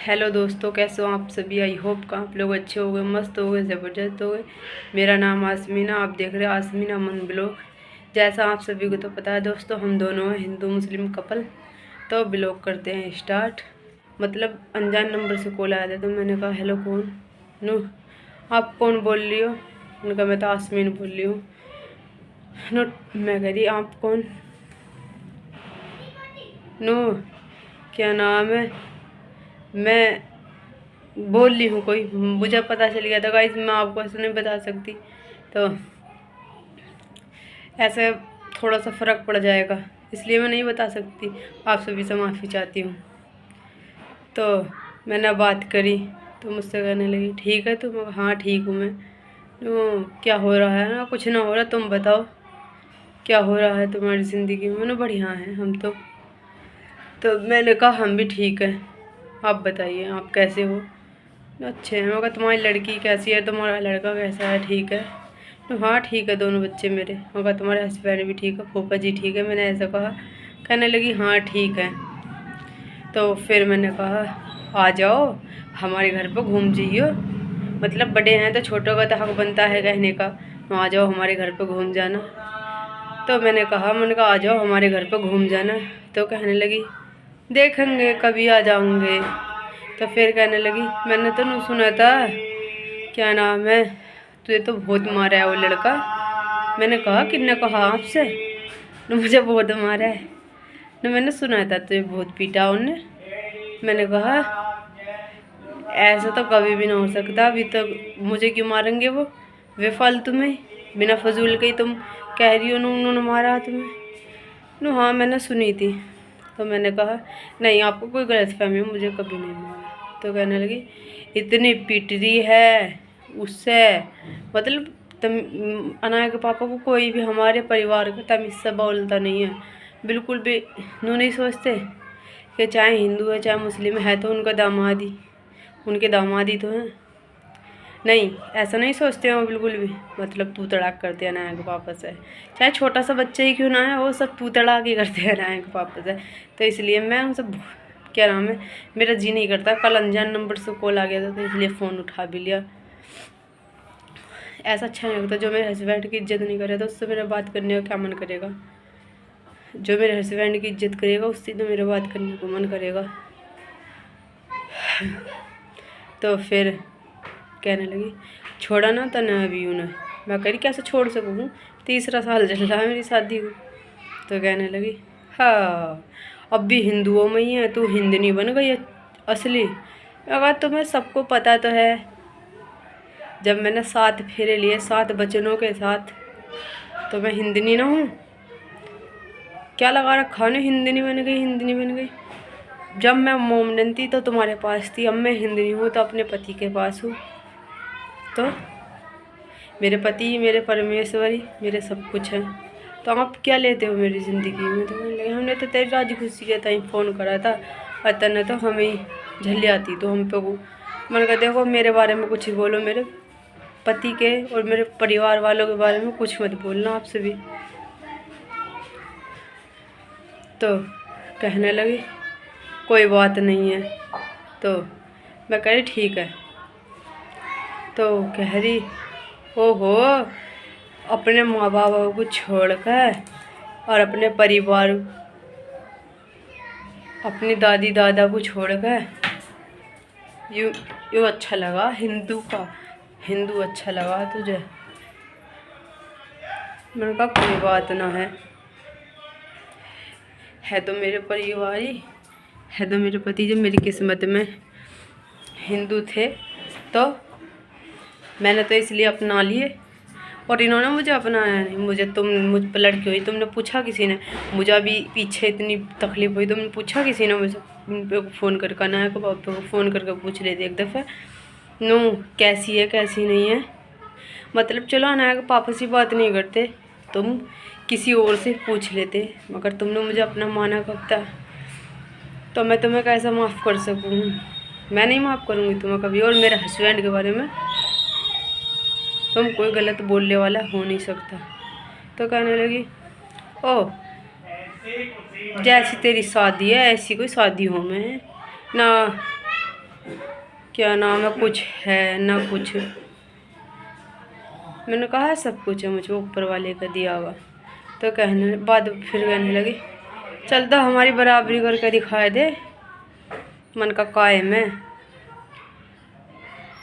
Hello दोस्तों, कैसे हो आप सभी। आई होप का आप लोग अच्छे हो गए, मस्त हो गए, ज़बरदस्त हो गए। मेरा नाम आसमीना, आप देख रहे हैं आसमीना मन ब्लॉग। जैसा आप सभी को तो पता है दोस्तों, हम दोनों हैं हिंदू मुस्लिम कपल। तो ब्लॉग करते हैं स्टार्ट। मतलब अनजान नंबर से कॉल आया था तो मैंने कहा हेलो कौन। नो, आप कौन बोल रही हो। मैंने कहा मैं तो आसमीन बोल रही हूँ। नो, मैं कह रही आप कौन। नो, क्या नाम है। मैं बोल रही हूँ कोई, मुझे पता चल गया था गाइस, मैं आपको ऐसे नहीं बता सकती। तो ऐसे थोड़ा सा फ़र्क पड़ जाएगा, इसलिए मैं नहीं बता सकती। आप सभी से माफ़ी चाहती हूँ। तो मैंने बात करी तो मुझसे कहने लगी ठीक है तुम। हाँ ठीक हूँ मैं। तो क्या हो रहा है ना, कुछ ना हो रहा, तुम बताओ क्या हो रहा है तुम्हारी ज़िंदगी में। मैंने बढ़िया है हम तो मैंने कहा हम भी ठीक है, आप बताइए आप कैसे हो। अच्छे हैं। मगर तुम्हारी लड़की कैसी है, तुम्हारा लड़का कैसा है, ठीक है। तो हाँ ठीक है, दोनों बच्चे मेरे। मगर तुम्हारे हस्बैंड भी ठीक है, फूफा जी ठीक है। मैंने ऐसा कहा। कहने लगी हाँ ठीक है। तो फिर मैंने कहा आ जाओ हमारे घर पर घूम जाइयो। मतलब बड़े हैं तो छोटों का तो हक बनता है कहने का, तो आ जाओ हमारे घर पर घूम जाना। तो मैंने कहा आ जाओ हमारे घर पर घूम जाना। तो कहने लगी देखेंगे कभी आ जाऊंगे। तो फिर कहने लगी मैंने तो नहीं सुना था, क्या नाम है, तुझे तो बहुत मारा है वो लड़का। मैंने कहा किसने कहा आपसे। तो मुझे बहुत मारा है। तो मैंने सुना था तुझे बहुत पीटा उनने। मैंने कहा ऐसा तो कभी भी ना हो सकता, अभी तक मुझे क्यों मारेंगे वो बेफालतू में, बिना फजूल के ही तुम कह रही हो उन्होंने मारा तुम्हें। नो हाँ मैंने सुनी थी। तो मैंने कहा नहीं आपको कोई गलतफहमी है, मुझे कभी नहीं मारा। तो कहने लगी इतनी पीट रही है उससे। मतलब तुम अनाया के पापा को कोई भी हमारे परिवार का तमीज़ से बोलता नहीं है, बिल्कुल भी। यूँ नहीं सोचते कि चाहे हिंदू है चाहे मुस्लिम है तो उनका दामादी, उनके दामादी तो हैं। नहीं ऐसा नहीं सोचते हैं वो बिल्कुल भी। मतलब तू तड़ाक करते हैं अनाया के पापा से, चाहे छोटा सा बच्चा ही क्यों ना है, वो सब तू तड़ाक ही करते हैं अनाया के पापा से। तो इसलिए मैं उनसे क्या नाम है, मेरा जी नहीं करता। कल अनजान नंबर से कॉल आ गया था तो इसलिए फ़ोन उठा भी लिया। ऐसा अच्छा नहीं लगता। जो मेरे हस्बैंड की इज्जत नहीं करे तो उससे मेरा बात करने का क्या मन करेगा। जो मेरे हस्बैंड की इज्जत करेगा उससे तो मेरा बात करने को मन करेगा। तो फिर कहने लगी छोड़ा ना तने अभी उन्हें। मैं कह रही कैसे छोड़ सकूँ, तीसरा साल चल रहा है मेरी शादी को। तो कहने लगी हाँ अब भी हिंदुओं में ही है, तू हिंदनी बन गई है असली। अगर तुम्हें सबको पता तो है, जब मैंने 7 फेरे लिए 7 बचनों के साथ, तो मैं हिंदनी ना हूँ। क्या लगा रखा ने हिंदनी बन गई, हिंदनी बन गई। जब मैं मोमडन थी तो तुम्हारे पास थी, अब मैं हिंदनी हूँ तो अपने पति के पास हूँ। तो मेरे पति मेरे परमेश्वरी मेरे सब कुछ हैं। तो आप क्या लेते हो मेरी ज़िंदगी में। तो मैंने लगा हमने तो तेरी राजी खुशी के ताई फ़ोन करा था, अतः ने तो हमें ही झल्ली आती तो हम पे को। मैंने कहा देखो मेरे बारे में कुछ ही बोलो, मेरे पति के और मेरे परिवार वालों के बारे में कुछ मत बोलना आपसे भी। तो कहने लगी कोई बात नहीं है। तो मैं कह रही ठीक है। तो कह रही ओहो अपने माँ बाप को छोड़कर और अपने परिवार, अपनी दादी दादा को छोड़कर यूँ यूँ अच्छा लगा हिंदू का, हिंदू अच्छा लगा तुझे। मैंने कहा कोई बात ना है तो मेरे परिवार ही है, तो मेरे पति जब मेरी किस्मत में हिंदू थे तो मैंने तो इसलिए अपना लिए। और इन्होंने मुझे अपनाया नहीं। मुझे तुम मुझ पर लड़की हुई तुमने पूछा किसी ने, मुझे अभी पीछे इतनी तकलीफ़ हुई तुमने पूछा किसी ने मुझे फ़ोन करके, अनाया को पापा को फ़ोन करके पूछ लेते एक दफ़ा नो कैसी है कैसी नहीं है। मतलब चलो अनाया के पापा से बात नहीं करते, तुम किसी और से पूछ लेते, मगर तुमने मुझे अपना माना कब था। तो मैं तुम्हें कैसे माफ़ कर सकूँ। मैं नहीं माफ़ करूँगी तुम्हें कभी। और मेरे हस्बैंड के बारे में तुम कोई गलत बोलने वाला हो नहीं सकता। तो कहने लगी ओ जैसी तेरी शादी है ऐसी कोई शादी हो मैं ना, क्या नाम है, कुछ है ना कुछ। मैंने कहा है सब कुछ है मुझे ऊपर वाले का दिया हुआ। तो फिर कहने लगी चल तो हमारी बराबरी करके दिखाए दे। मन का कायम है,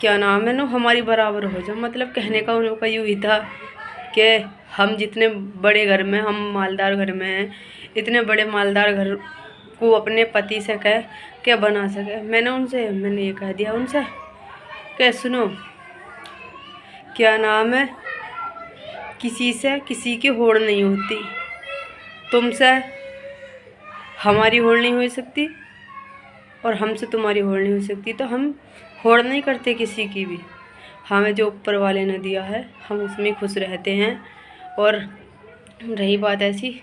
क्या नाम है, नो हमारी बराबर हो जाए। मतलब कहने का उनका यूँ ही था कि हम जितने बड़े घर में, हम मालदार घर में हैं, इतने बड़े मालदार घर को अपने पति से कह क्या बना सके। मैंने ये कह दिया उनसे कि सुनो, क्या नाम है, किसी से किसी की होड़ नहीं होती, तुमसे हमारी होड़ नहीं हो सकती और हमसे तुम्हारी होड़ नहीं हो सकती। तो हम होड़ नहीं करते किसी की भी, हमें जो ऊपर वाले ने दिया है हम उसमें खुश रहते हैं। और रही बात ऐसी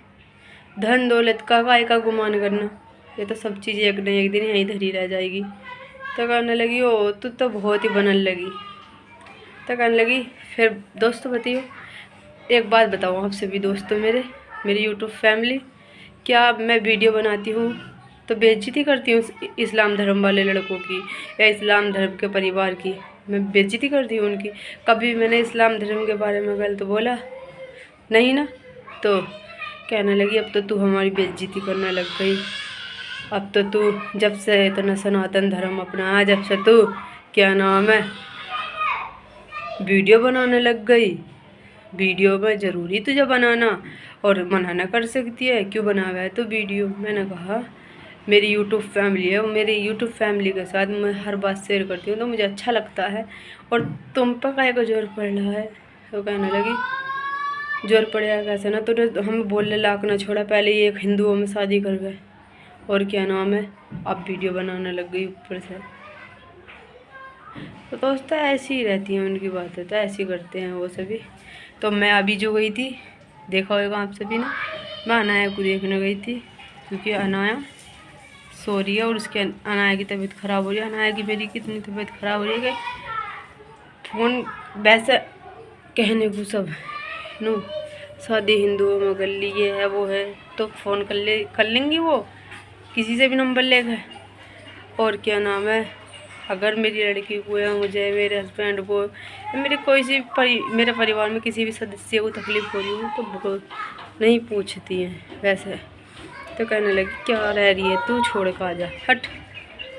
धन दौलत का काय का गुमान करना, ये तो सब चीज़ एक न एक दिन यहीं धरी रह जाएगी। तो कहने लगी ओ तू तो बहुत ही बनने लगी। तो कहने लगी फिर दोस्तों बताइए, एक बात बताऊँ आपसे भी दोस्तों, मेरी यूट्यूब फैमिली, क्या मैं वीडियो बनाती हूँ तो बेइज्जती करती हूँ इस्लाम धर्म वाले लड़कों की या इस्लाम धर्म के परिवार की? मैं बेइज्जती करती हूँ उनकी? कभी मैंने इस्लाम धर्म के बारे में गलत बोला नहीं ना? तो कहने लगी अब तो तू हमारी बेइज्जती करने लग गई। अब तो तू जब से इतना सनातन धर्म अपनाया, जब से तू क्या नाम है वीडियो बनाने लग गई। वीडियो में ज़रूरी तुझे बनाना और मना ना कर सकती है, क्यों बनावा है तो वीडियो? मैंने कहा मेरी यूट्यूब फैमिली है और मेरी यूट्यूब फैमिली के साथ मैं हर बात शेयर करती हूँ तो मुझे अच्छा लगता है, और तुम पर काहे को जोर पड़ रहा है? तो कहने लगी जोर पड़ेगा कैसे ना, तो हम बोलने लायक ना छोड़ा, पहले ये एक हिंदुओं में शादी कर गए और क्या नाम है अब वीडियो बनाने लग गई ऊपर से। तो दोस्तों ऐसी ही रहती हैं उनकी बातें, तो ऐसी करते हैं वो सभी। तो मैं अभी जो गई थी, देखा होगा आप सभी ने, मैं अनाया को देखने गई थी, क्योंकि अनाया सो रही है और उसके अनाया की तबीयत ख़राब हो रही है। अनाया की मेरी कितनी तबीयत ख़राब हो रही है कि फ़ोन वैसे कहने को सब नो शादी हिंदुओं में कर ली, ये है वो है, तो फ़ोन कर लेंगी वो किसी से भी नंबर लेकर। और क्या नाम है अगर मेरी लड़की को या मुझे, मेरे हस्बैंड को, मेरे कोई सी मेरे परिवार में किसी भी सदस्य को तकलीफ़ हो रही हो तो बहुत नहीं पूछती हैं वैसे। तो कहने लगी क्या रह रही है तू, छोड़ कर आ जा, हट,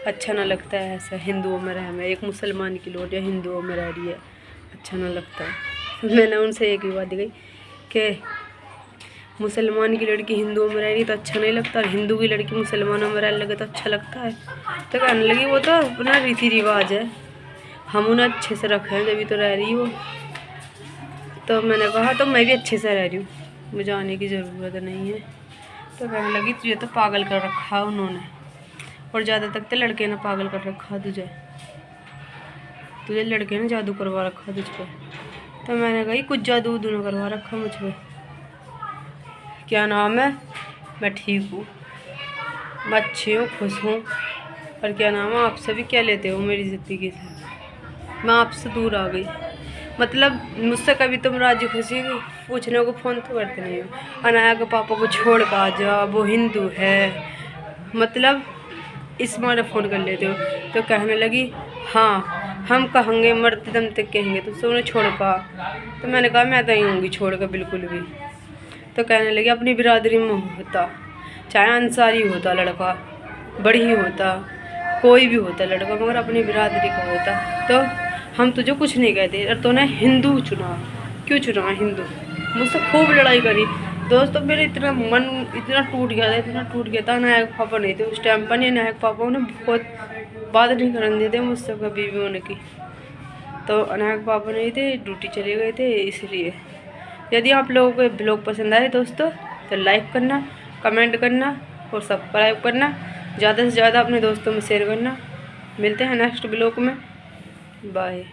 अच्छा ना लगता है ऐसा हिंदुओं में रह में, एक मुसलमान की लौट या हिंदुओं में रह रही है, अच्छा ना लगता है। मैंने उनसे एक ही बात कही कि मुसलमान की लड़की हिंदुओं में रह रही तो अच्छा नहीं लगता, और हिंदू की लड़की मुसलमानों में रह लगे तो अच्छा लगता है। तो कहने लगी वो तो अपना रीति रिवाज है, हम उन्हें अच्छे से रखें जब भी तो रह रही हो। तो मैंने कहा तो मैं भी अच्छे से रह रही हूँ, मुझे आने की ज़रूरत नहीं है। तो कहने लगी तुझे तो पागल कर रखा उन्होंने, और ज़्यादा तक तो लड़के ने पागल कर रखा तुझे लड़के ने जादू करवा रखा तुझ पर। तो मैंने कही कुछ जादू उदू ने करवा रखा मुझ पर, क्या नाम है मैं ठीक हूँ, मैं अच्छी हूँ, खुश हूँ। और क्या नाम है आप सभी क्या लेते हो मेरी ज़िंदगी से? मैं आपसे दूर आ गई, मतलब मुझसे कभी तुम राजी खुशी पूछने को फ़ोन तो करते नहीं हो। अनाया के पापा को छोड़ कर आ जा, वो हिंदू है, मतलब इस मारे फ़ोन कर लेते हो। तो कहने लगी हाँ हम कहेंगे, मरते दम तक कहेंगे तो उन्हें छोड़ कर। तो मैंने कहा मैं तो नहीं होंगी छोड़ कर बिल्कुल भी। तो कहने लगी अपनी बिरादरी में होता, चाहे अंसारी होता लड़का, बड़ी ही होता, कोई भी होता लड़का, मगर अपनी बिरादरी का होता। तो हम तुझे कुछ नहीं कहते, और तूने हिंदू चुना, क्यों चुना हिंदू? मुझसे खूब लड़ाई करी दोस्तों, मेरे इतना मन इतना टूट गया था। नायक पापा नहीं थे उस टाइम पर, नायक पापा उन्हें बहुत बात नहीं करने देते मुझसे कभी भी उनकी। तो अनायक पापा नहीं थे, ड्यूटी चले गए थे, इसलिए। यदि आप लोगों को ब्लॉग पसंद आए दोस्तों तो लाइक करना, कमेंट करना और सब्सक्राइब करना, ज़्यादा से ज़्यादा अपने दोस्तों में शेयर करना। मिलते हैं नेक्स्ट ब्लॉग में, बाय।